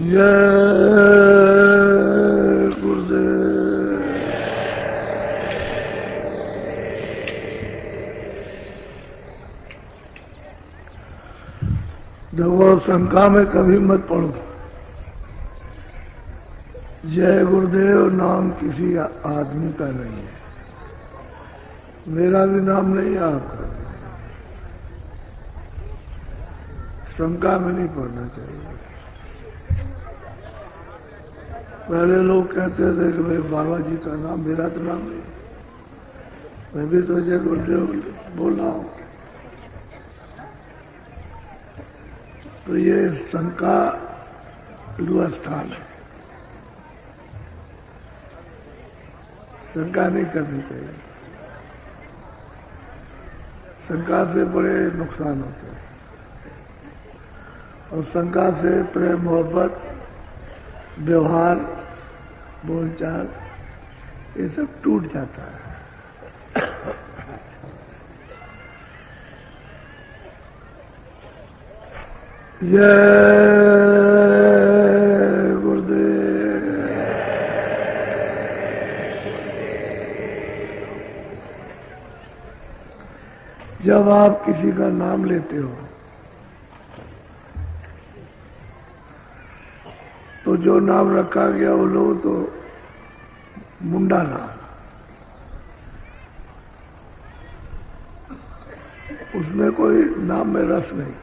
जय गुरुदेव। देखो, शंका में कभी मत पड़ो। जय गुरुदेव नाम किसी आदमी का नहीं है, मेरा भी नाम नहीं है, आपका। शंका में नहीं पड़ना चाहिए। पहले लोग कहते थे कि भाई बाबा जी का नाम, मेरा तो नाम नहीं, मैं भी तो जय गुरुदेव बोल रहा हूं। तो ये शंका स्थान है, शंका नहीं करनी चाहिए। शंका से बड़े नुकसान होते हैं, और शंका से प्रेम, मोहब्बत, व्यवहार, बोलचाल, ये सब टूट जाता है। जय गुरुदेव। जब आप किसी का नाम लेते हो तो जो नाम रखा गया वो लोग तो मुंडा नाम, उसमें कोई नाम में रस नहीं।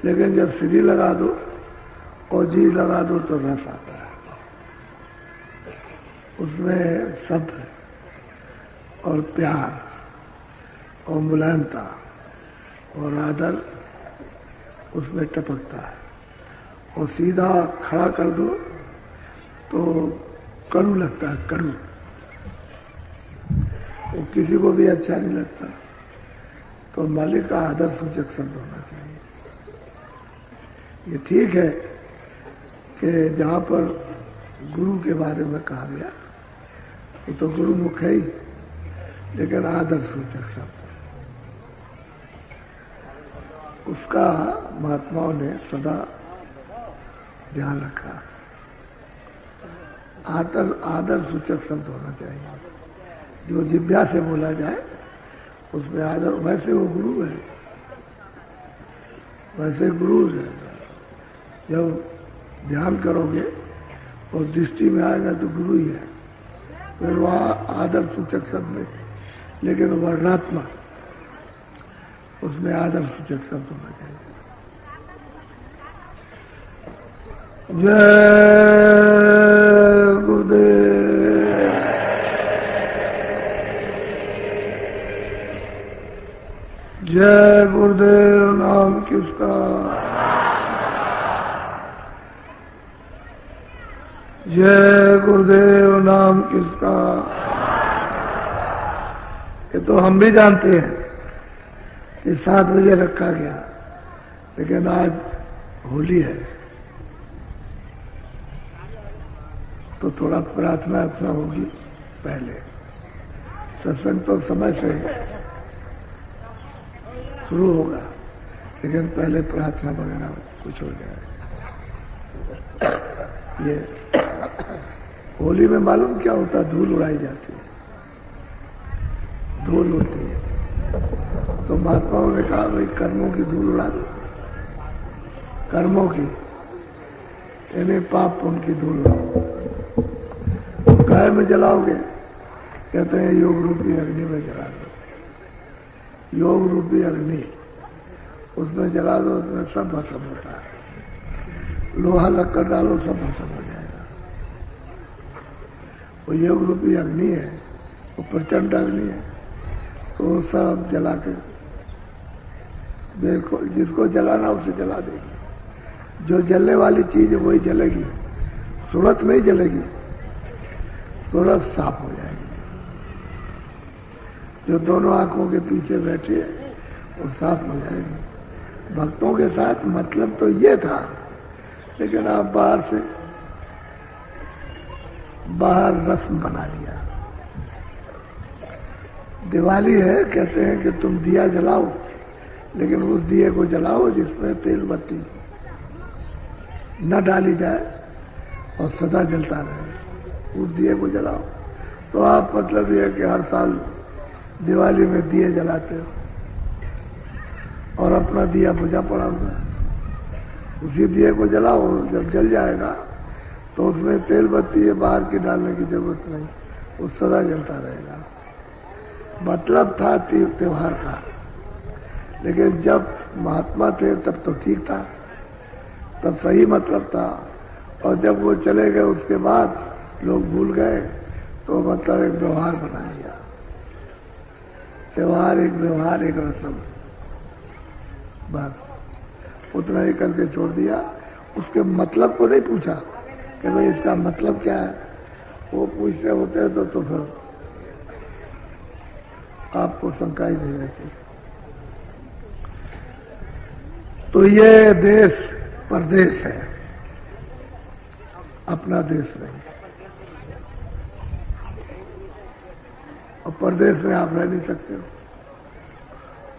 लेकिन जब श्री लगा दो और जी लगा दो तो रस आता है, उसमें सब्र और प्यार और मुलायमता और आदर उसमें टपकता है। और सीधा खड़ा कर दो तो कड़ू लगता है, कड़ू, वो किसी को भी अच्छा नहीं लगता। तो मालिक का आदर सूचक शब्द होना चाहिए। ये ठीक है कि जहाँ पर गुरु के बारे में कहा गया वो तो गुरु मुख है ही, लेकिन आदर सूचक शब्द उसका महात्माओं ने सदा ध्यान रखा। आदर सूचक शब्द होना चाहिए, जो जिह्वा से बोला जाए उसमें आदर। वैसे वो गुरु है, वैसे गुरु है। जब ध्यान करोगे और दृष्टि में आएगा तो गुरु ही है। फिर वहाँ आदर सूचक शब्द नहीं, लेकिन वर्णात्मक, उसमें आदर सूचक शब्द होना चाहिए। जय गुरुदेव। जय गुरुदेव नाम किसका। जय गुरुदेव नाम किसका। ये तो हम भी जानते हैं कि 7 बजे रखा गया, लेकिन आज होली है तो थोड़ा प्रार्थना अर्चना होगी पहले। सत्संग तो समय से शुरू होगा, लेकिन पहले प्रार्थना वगैरह कुछ हो जाएगा। ये होली में मालूम क्या होता है, धूल उड़ाई जाती है, धूल उड़ती है। तो महात्माओं ने कहा भाई कर्मों की धूल उड़ा दो, कर्मों की, यानी पाप पुण्य की धूल उड़ाओ। गाय में जलाओगे, कहते हैं योग रूपी अग्नि में जला दो। योग रूपी अग्नि, उसमें जला दो, उसमें सब भस्म होता है। लोहा लक्कड़ डालो, सब भस्म हो जाएगा। वो योग रूपी अग्नि है, वो प्रचंड अग्नि है, तो सब जला के बिल्कुल जिसको जलाना उसे जला देगी। जो जलने वाली चीज है वही जलेगी, सूरत नहीं जलेगी, सूरत साफ हो जाएगी। जो दोनों आंखों के पीछे बैठी है वो साफ हो जाएगी। भक्तों के साथ मतलब तो ये था, लेकिन आप बाहर रस्म बना लिया। दिवाली है, कहते हैं कि तुम दिया जलाओ, लेकिन उस दिए को जलाओ जिसमें तेल बत्ती, न डाली जाए और सदा जलता रहे, उस दिए को जलाओ। तो आप मतलब ये है कि हर साल दिवाली में दिए जलाते हो और अपना दिया बुझा पड़ा हुआ है, उसी दिए को जलाओ। जब जल जाएगा तो उसमें तेल बत्ती बाहर की डालने की जरूरत नहीं, वो सदा जलता रहेगा। मतलब था त्योहार का, लेकिन जब महात्मा थे तब तो ठीक था, तब सही मतलब था। और जब वो चले गए उसके बाद लोग भूल गए, तो मतलब एक व्यवहार बना लिया। त्योहार एक व्यवहार, एक रस्म, बस उतना ही करके छोड़ दिया। उसके मतलब को नहीं पूछा कि भाई इसका मतलब क्या है। वो पूछते होते तो फिर आपको शंका ही नहीं रहती। तो ये देश परदेश है, अपना देश नहीं। और परदेश में आप रह नहीं सकते हो,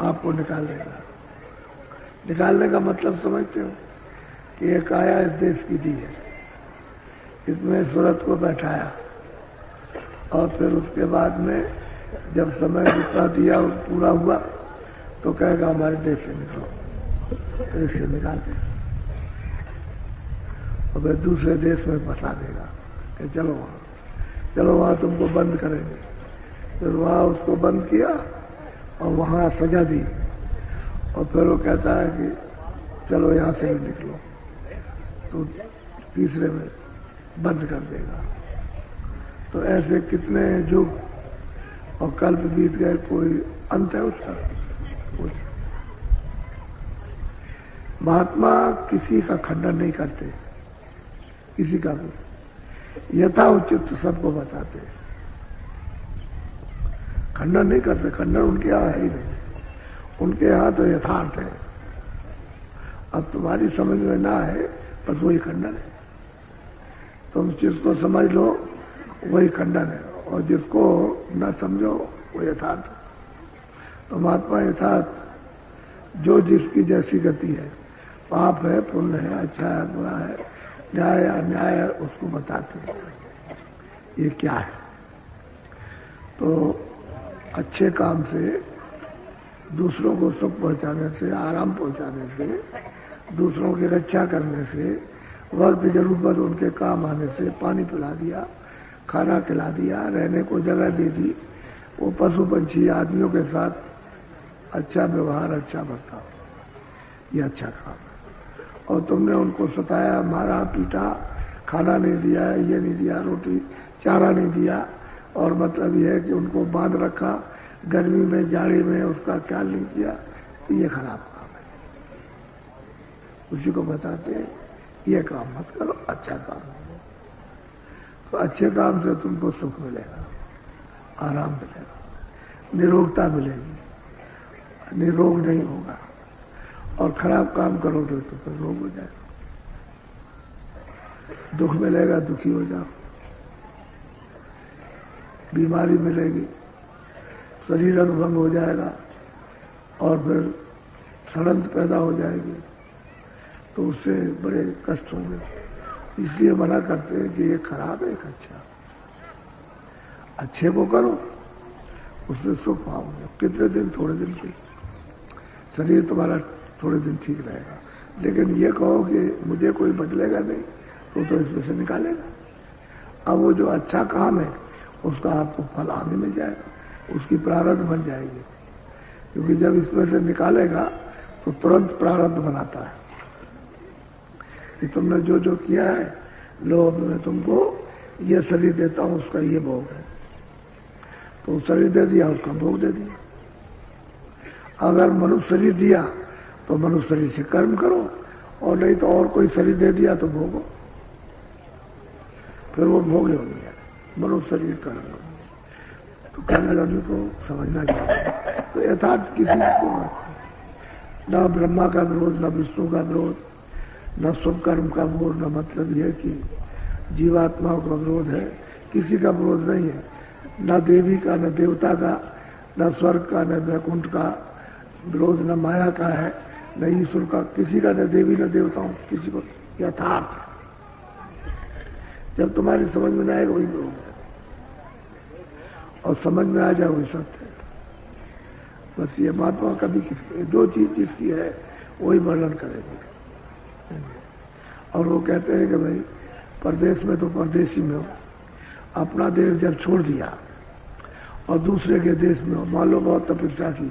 आपको निकाल देगा। निकालने का मतलब समझते हो कि ये काया इस देश की दी है, इसमें सूरत को बैठाया और फिर उसके बाद में जब समय जितना दिया पूरा हुआ तो कहेगा हमारे देश से निकलो, देश से निकाल दे और फिर दूसरे देश में फंसा देगा कि चलो वहाँ तुमको बंद करेंगे। फिर वहाँ उसको बंद किया और वहाँ सजा दी और फिर वो कहता है कि चलो यहाँ से भी निकलो, तो तीसरे में बंद कर देगा। तो ऐसे कितने युग और कल्प बीत गए, कोई अंत है उसका? महात्मा किसी का खंडन नहीं करते, किसी का भी यथा उचित सबको बताते, खंडन नहीं करते। खंडन उनके यहाँ है ही नहीं, उनके यहाँ तो यथार्थ है। अब तुम्हारी समझ में ना है बस वही खंडन है, तुम जिसको समझ लो वही खंडन है, और जिसको ना समझो वो यथार्थ। तो महात्मा यथार्थ जो जिसकी जैसी गति है, पाप है पुण्य है, अच्छा है बुरा है, न्याय है अन्याय है, उसको बताते हैं ये क्या है। तो अच्छे काम से, दूसरों को सुख पहुंचाने से, आराम पहुंचाने से, दूसरों की रक्षा करने से, वक्त जरूरत उनके काम आने से, पानी पिला दिया, खाना खिला दिया, रहने को जगह दे दी, वो पशु पंछी आदमियों के साथ अच्छा व्यवहार, अच्छा बर्ताव, ये अच्छा काम है। और तुमने उनको सताया, मारा, पीटा, खाना नहीं दिया, ये नहीं दिया, रोटी चारा नहीं दिया, और मतलब ये है कि उनको बांध रखा, गर्मी में जाड़े में उसका ख्याल नहीं किया, तो ये खराब काम है। उसी को बताते हैं ये काम मत करो, अच्छा काम करो। तो अच्छे काम से तुमको सुख मिलेगा, आराम मिलेगा, निरोगता मिलेगी, निरोग नहीं होगा। और खराब काम करोगे तो फिर रोग हो जाएगा, दुख मिलेगा, दुखी हो जाओ, बीमारी मिलेगी, शरीर भंग हो जाएगा और फिर सड़ंत पैदा हो जाएगी, तो उससे बड़े कष्ट होंगे। इसलिए मना करते हैं कि ये खराब है, एक अच्छा, अच्छे को करो, उससे सुख पाओगे। कितने दिन? थोड़े दिन के, शरीर तुम्हारा थोड़े दिन ठीक रहेगा, लेकिन ये कहो कि मुझे कोई बदलेगा नहीं, तो इसमें से निकालेगा। अब वो जो अच्छा काम है उसका आपको फल आगे मिल जाएगा, उसकी प्रारब्ध बन जाएगी, क्योंकि जब इसमें से निकालेगा तो तुरंत प्रारब्ध बनाता है कि तुमने जो जो किया है, लो मैं तुमको ये शरीर देता हूँ, उसका ये भोग है। तो शरीर दे दिया, उसका भोग दे दिया। अगर मनुष्य शरीर दिया तो मनुष्य शरीर से कर्म करो, और नहीं तो और कोई शरीर दे दिया तो भोगो, फिर वो भोग हो गया, मनुष्य शरीर कर्म। तो कर्म को समझना चाहिए। तो यथार्थ किसी को न ब्रह्मा का विरोध, न विष्णु का विरोध, न शुभ कर्म का विरोध, न मतलब यह कि जीवात्माओं का विरोध है, किसी का विरोध नहीं है। न देवी का, न देवता का, न स्वर्ग का, न वैकुंठ का विरोध, न माया का है, न ईश्वर का, किसी का, न देवी न देवताओं, किसी को यथार्थ है। जब तुम्हारी समझ में नहीं आएगा वही ब्रह्म है, और समझ में आ जाए वही सत्य है। बस ये महात्मा कभी किसी जो चीज जिसकी है वही वर्णन करेंगे। और वो कहते हैं कि भाई परदेश में तो परदेशी में हो, अपना देश जब छोड़ दिया और दूसरे के देश में हो, मान लो बहुत तपस्या की,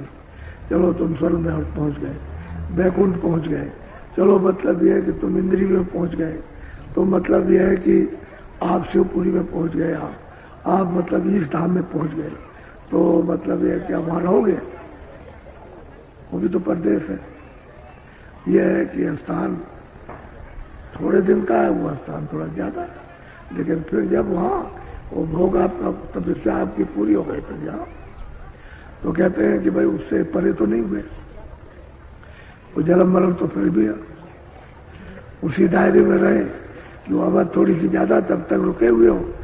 चलो तुम स्वर्ग में पहुंच गए, वैकुंठ पहुंच गए, चलो मतलब यह है कि तुम इंद्री में पहुंच गए, तो मतलब यह है कि आप शिवपुरी में पहुंच गए, आप मतलब इस धाम में पहुंच गए, तो मतलब यह क्या वहां रहोगे? वो भी तो परदेश है। यह है कि स्थान थोड़े दिन का है, वो स्थान थोड़ा ज्यादा है, लेकिन फिर जब वहाँ वो भोग आपका तपस्या आपकी पूरी हो गई फिर जाओ। तो कहते हैं कि भाई उससे परे तो नहीं हुए, वो जन्म मरण तो फिर भी उसी दायरे में रहे कि वो आवाज थोड़ी सी ज्यादा तब तक रुके हुए हो,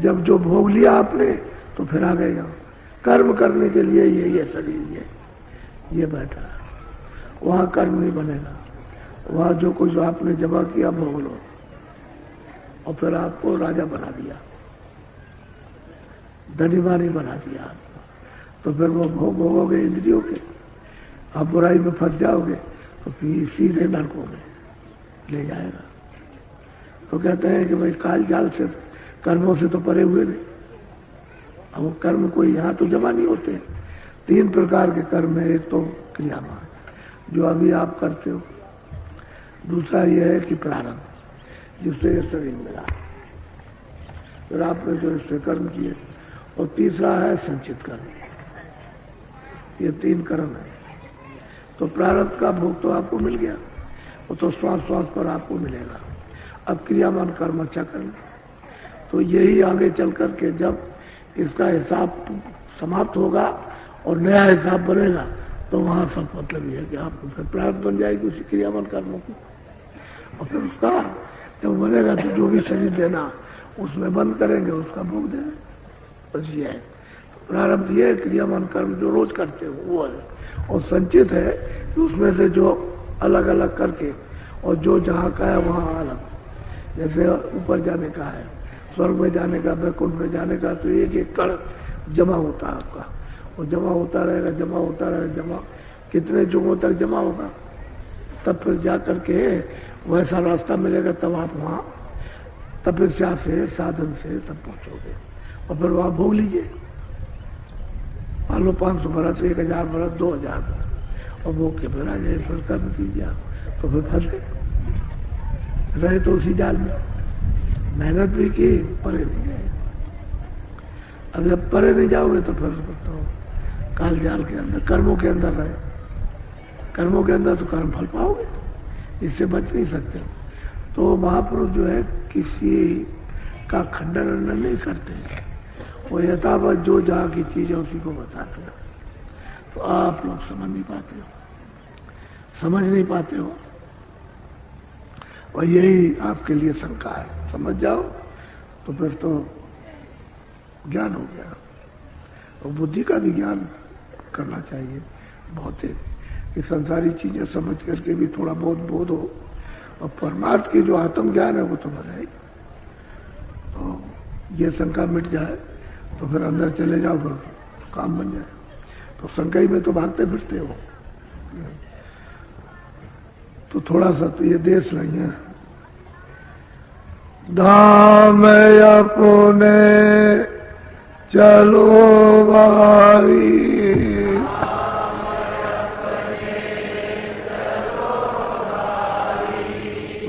जब जो भोग लिया आपने तो फिर आ गए यहाँ कर्म करने के लिए। ये शरीर ये बैठा है, वहाँ कर्म नहीं बनेगा, वहाँ जो कुछ आपने जमा किया भोग लो, और फिर आपको राजा बना दिया, धनीवानी बना दिया आपको, तो फिर वो भोग भोगोगे इंद्रियों के, आप बुराई में फंस जाओगे तो फिर सीधे नरकों में ले जाएगा। तो कहते हैं कि भाई काल जाल से कर्मों से तो परे हुए नहीं। अब वो कर्म कोई यहाँ तो जमा नहीं होते। 3 प्रकार के कर्म है, एक तो क्रियामान जो अभी आप करते हो, दूसरा यह है कि प्रारंभ जिससे ये शरीर मिला, फिर आपने जो इससे कर्म किए, और तीसरा है संचित कर्म। ये 3 कर्म है। तो प्रारब्ध का भोग तो आपको मिल गया, वो तो श्वास श्वास पर आपको मिलेगा। अब क्रियामान कर्म अच्छा करना, तो यही आगे चल करके जब इसका हिसाब समाप्त होगा और नया हिसाब बनेगा, तो वहाँ सब मतलब ये है कि आपको फिर प्रारब्ध बन जाएगी उसी क्रियामान कर्मों की, और फिर उसका जब बनेगा तो जो भी शरीर देना उसमें बंद करेंगे, उसका भोग देना। बस ये है प्रारब्ध, ये क्रियामान कर्म जो रोज करते हो वो है, और संचित है कि उसमें से जो अलग अलग करके, और जो जहाँ का है वहाँ अलग, जैसे ऊपर जाने का है, स्वर्ग में जाने का, वैकुंठ में जाने का, तो एक एक कण जमा होता है आपका, वो जमा होता रहेगा, जमा होता रहेगा, जमा कितने युगों तक जमा होगा, तब फिर जा करके वैसा रास्ता मिलेगा, तब आप वहाँ तपस्या से साधन से तब पहुँचोगे, और फिर वहाँ भोग लीजिए। मान लो 500 बरस, 1000 बरस, 2000 बरस, और भोग के फिर आ जाए, फिर कर्म कीजिए आप, तो फिर फंसे रहे तो उसी जाल में, मेहनत भी की, परे नहीं गए। अब जब परे नहीं जाओगे तो फिर तो काल जाल के अंदर, कर्मों के अंदर रहे, कर्मों के अंदर तो कर्म फल पाओगे, इससे बच नहीं सकते। तो महापुरुष जो है किसी का खंडन नहीं करते, वो यथावत जो जहाँ की चीज है उसी को बताते हैं। तो आप लोग समझ नहीं पाते हो, समझ नहीं पाते हो, और यही आपके लिए शंका है। समझ जाओ तो फिर तो ज्ञान हो गया, और बुद्धि का भी ज्ञान करना चाहिए भौतिक, कि संसारी चीजें समझ करके भी थोड़ा बहुत बोध हो, और परमार्थ की जो आत्मज्ञान है वो समझ आए, तो ये शंका मिट जाए, तो फिर अंदर चले जाओ, फिर काम बन जाए। तो शंका ही में तो भागते फिरते हो, तो थोड़ा सा तो ये देश नहीं है। धाम अपने चलो भाई,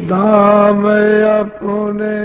धाम अपने